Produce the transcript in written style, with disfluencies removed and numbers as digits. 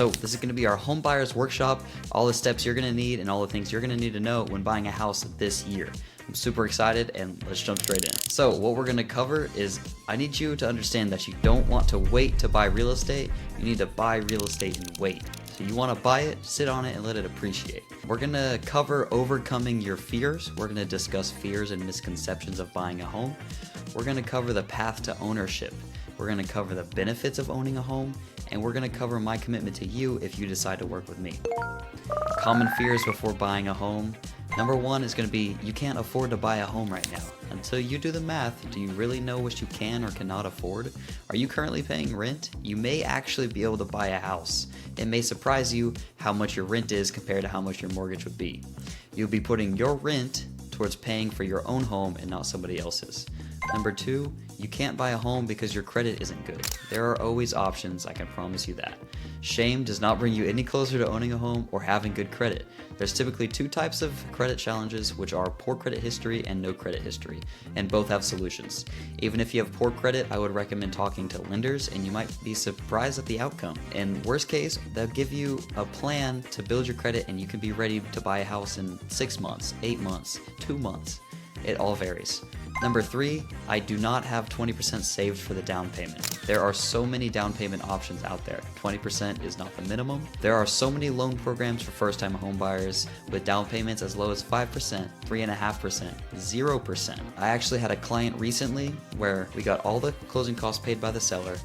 So this is going to be our home buyers workshop, all the steps you're going to need and all the things you're going to need to know when buying a house this year. I'm super excited and let's jump straight in. So what we're going to cover is I need you to understand that you don't want to wait to buy real estate. You need to buy real estate and wait. So you want to buy it, sit on it, and let it appreciate. We're going to cover overcoming your fears. We're going to discuss fears and misconceptions of buying a home. We're going to cover the path to ownership. We're going to cover the benefits of owning a home, and we're going to cover my commitment to you if you decide to work with me. Common fears before buying a home. Number one is going to be you can't afford to buy a home right now. Until you do the math, do you really know what you can or cannot afford? Are you currently paying rent? You may actually be able to buy a house. It may surprise you how much your rent is compared to how much your mortgage would be. You'll be putting your rent towards paying for your own home and not somebody else's. Number two, you can't buy a home because your credit isn't good. There are always options, I can promise you that. Shame does not bring you any closer to owning a home or having good credit. There's typically two types of credit challenges, which are poor credit history and no credit history, and both have solutions. Even if you have poor credit, I would recommend talking to lenders and you might be surprised at the outcome. In worst case, they'll give you a plan to build your credit and you can be ready to buy a house in 6 months, 8 months, 2 months. It all varies. Number three, I do not have 20% saved for the down payment. There are so many down payment options out there. 20% is not the minimum. There are so many loan programs for first-time home buyers with down payments as low as 5%, 3.5%, 0%. I actually had a client recently where we got all the closing costs paid by the seller,